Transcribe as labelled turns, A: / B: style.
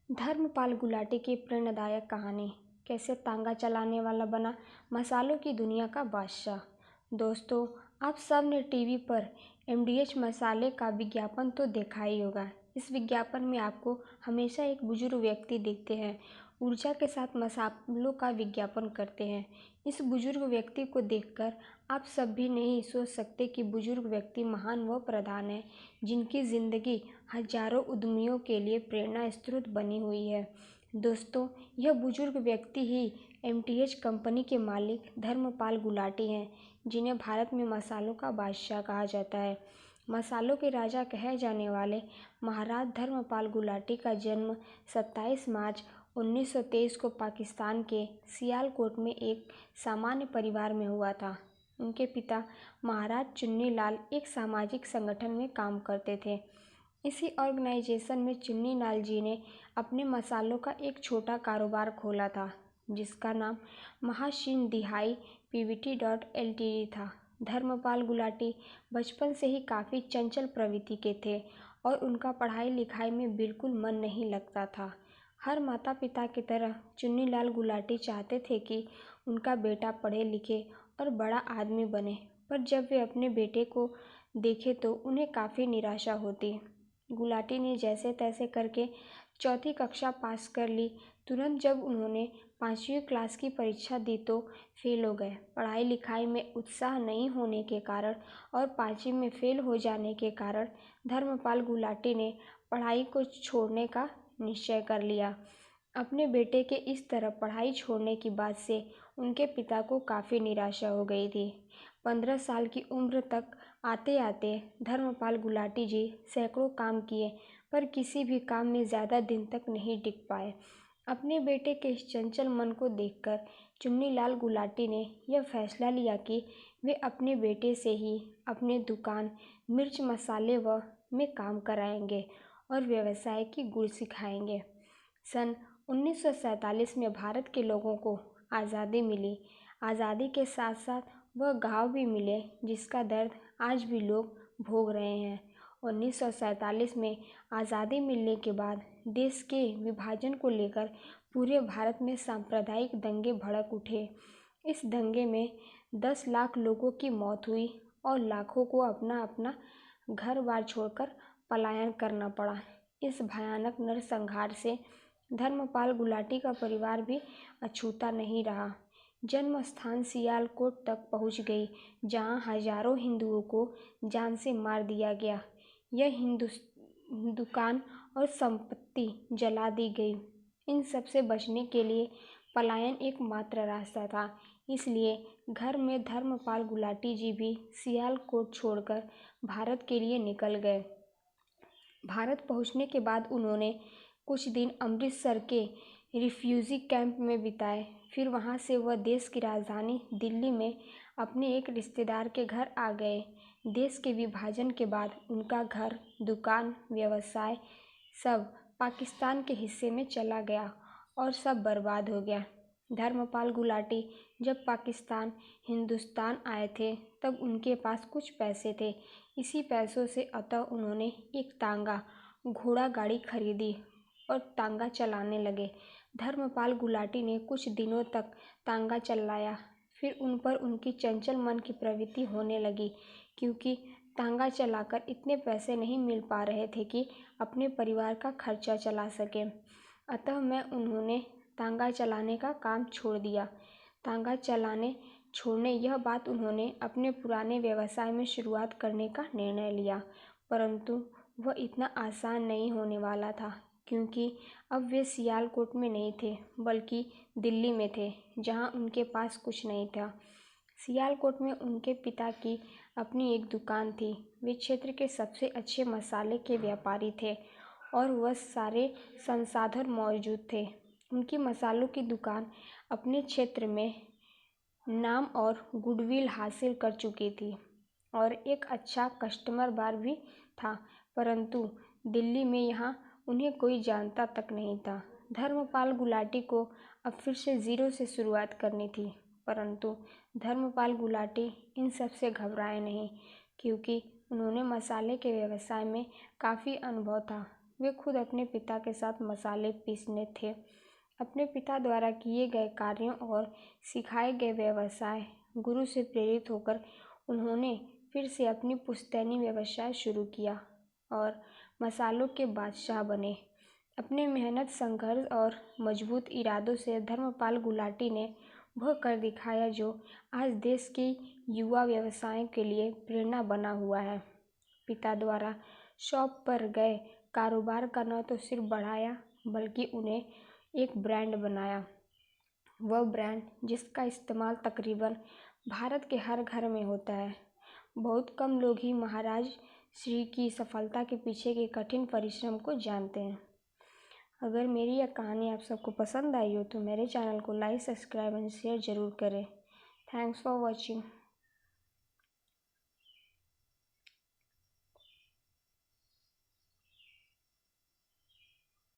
A: धर्मपाल गुलाटी की प्रेरणादायक कहानी, कैसे तांगा चलाने वाला बना मसालों की दुनिया का बादशाह। दोस्तों, आप सब ने टीवी पर एमडीएच मसाले का विज्ञापन तो देखा ही होगा। इस विज्ञापन में आपको हमेशा एक बुजुर्ग व्यक्ति दिखते हैं, ऊर्जा के साथ मसालों का विज्ञापन करते हैं। इस बुजुर्ग व्यक्ति को देखकर आप सब भी नहीं सोच सकते कि बुजुर्ग व्यक्ति महान व प्रधान है, जिनकी ज़िंदगी हजारों उद्यमियों के लिए प्रेरणा स्रोत बनी हुई है। दोस्तों, यह बुजुर्ग व्यक्ति ही एमटीएच कंपनी के मालिक धर्मपाल गुलाटी हैं, जिन्हें भारत में मसालों का बादशाह कहा जाता है। मसालों के राजा कहे जाने वाले महाराज धर्मपाल गुलाटी का जन्म 27 मार्च 1923 को पाकिस्तान के सियालकोट में एक सामान्य परिवार में हुआ था। उनके पिता महाराज चुन्नी लाल एक सामाजिक संगठन में काम करते थे। इसी ऑर्गेनाइजेशन में चुन्नी लाल जी ने अपने मसालों का एक छोटा कारोबार खोला था, जिसका नाम महाशीन दिहाई पीवीटी LTD था। धर्मपाल गुलाटी बचपन से ही काफ़ी चंचल प्रवृत्ति के थे और उनका पढ़ाई लिखाई में बिल्कुल मन नहीं लगता था। हर माता पिता की तरह चुन्नी लाल गुलाटी चाहते थे कि उनका बेटा पढ़े लिखे और बड़ा आदमी बने, पर जब वे अपने बेटे को देखे तो उन्हें काफ़ी निराशा होती। गुलाटी ने जैसे तैसे करके चौथी कक्षा पास कर ली। तुरंत जब उन्होंने 5वीं क्लास की परीक्षा दी तो फेल हो गए। पढ़ाई लिखाई में उत्साह नहीं होने के कारण और 5वीं में फेल हो जाने के कारण धर्मपाल गुलाटी ने पढ़ाई को छोड़ने का निश्चय कर लिया। अपने बेटे के इस तरह पढ़ाई छोड़ने की बात से उनके पिता को काफ़ी निराशा हो गई थी। 15 साल की उम्र तक आते आते धर्मपाल गुलाटी जी सैकड़ों काम किए, पर किसी भी काम में ज़्यादा दिन तक नहीं टिक पाए। अपने बेटे के इस चंचल मन को देखकर चुन्नी लाल गुलाटी ने यह फैसला लिया कि वे अपने बेटे से ही अपने दुकान मिर्च मसाले व में काम कराएंगे और व्यवसाय की गुण सिखाएंगे। सन 1947 में भारत के लोगों को आज़ादी मिली। आज़ादी के साथ साथ वह घाव भी मिले, जिसका दर्द आज भी लोग भोग रहे हैं। 1947 में आज़ादी मिलने के बाद देश के विभाजन को लेकर पूरे भारत में सांप्रदायिक दंगे भड़क उठे। इस दंगे में 10 लाख लोगों की मौत हुई और लाखों को अपना अपना घर बार छोड़कर पलायन करना पड़ा। इस भयानक नरसंहार से धर्मपाल गुलाटी का परिवार भी अछूता नहीं रहा। जन्म स्थान सियालकोट तक पहुंच गई, जहां हजारों हिंदुओं को जान से मार दिया गया। यह दुकान और संपत्ति जला दी गई। इन सब से बचने के लिए पलायन एकमात्र रास्ता था। इसलिए घर में धर्मपाल गुलाटी जी भी सियालकोट छोड़कर भारत के लिए निकल गए। भारत पहुंचने के बाद उन्होंने कुछ दिन अमृतसर के रिफ्यूजी कैंप में बिताए। फिर वहां से वह देश की राजधानी दिल्ली में अपने एक रिश्तेदार के घर आ गए। देश के विभाजन के बाद उनका घर, दुकान, व्यवसाय सब पाकिस्तान के हिस्से में चला गया और सब बर्बाद हो गया। धर्मपाल गुलाटी जब पाकिस्तान हिंदुस्तान आए थे तब उनके पास कुछ पैसे थे। इसी पैसों से अतः उन्होंने एक तांगा घोड़ा गाड़ी खरीदी और तांगा चलाने लगे। धर्मपाल गुलाटी ने कुछ दिनों तक तांगा चलाया, फिर उन पर उनकी चंचल मन की प्रवृत्ति होने लगी, क्योंकि तांगा चलाकर इतने पैसे नहीं मिल पा रहे थे कि अपने परिवार का खर्चा चला सके। अतः उन्होंने तांगा चलाने का काम छोड़ दिया। तांगा चलाने छोड़ने यह बात उन्होंने अपने पुराने व्यवसाय में शुरुआत करने का निर्णय लिया, परंतु वह इतना आसान नहीं होने वाला था, क्योंकि अब वे सियालकोट में नहीं थे बल्कि दिल्ली में थे, जहां उनके पास कुछ नहीं था। सियालकोट में उनके पिता की अपनी एक दुकान थी। वे क्षेत्र के सबसे अच्छे मसाले के व्यापारी थे और वह सारे संसाधन मौजूद थे। उनकी मसालों की दुकान अपने क्षेत्र में नाम और गुडविल हासिल कर चुकी थी और एक अच्छा कस्टमर बार भी था, परंतु दिल्ली में यहाँ उन्हें कोई जानता तक नहीं था। धर्मपाल गुलाटी को अब फिर से ज़ीरो से शुरुआत करनी थी, परंतु धर्मपाल गुलाटी इन सब से घबराए नहीं, क्योंकि उन्होंने मसाले के व्यवसाय में काफ़ी अनुभव था। वे खुद अपने पिता के साथ मसाले पीसने थे। अपने पिता द्वारा किए गए कार्यों और सिखाए गए व्यवसाय गुरु से प्रेरित होकर उन्होंने फिर से अपनी पुश्तैनी व्यवसाय शुरू किया और मसालों के बादशाह बने। अपने मेहनत, संघर्ष और मजबूत इरादों से धर्मपाल गुलाटी ने वह कर दिखाया जो आज देश के युवा व्यवसायों के लिए प्रेरणा बना हुआ है। पिता द्वारा शॉप पर गए कारोबार का न तो सिर्फ बढ़ाया बल्कि उन्हें एक ब्रांड बनाया। वह ब्रांड जिसका इस्तेमाल तकरीबन भारत के हर घर में होता है। बहुत कम लोग ही महाराज श्री की सफलता के पीछे के कठिन परिश्रम को जानते हैं। अगर मेरी यह कहानी आप सबको पसंद आई हो तो मेरे चैनल को लाइक, सब्सक्राइब एंड शेयर ज़रूर करें। Thanks for watching.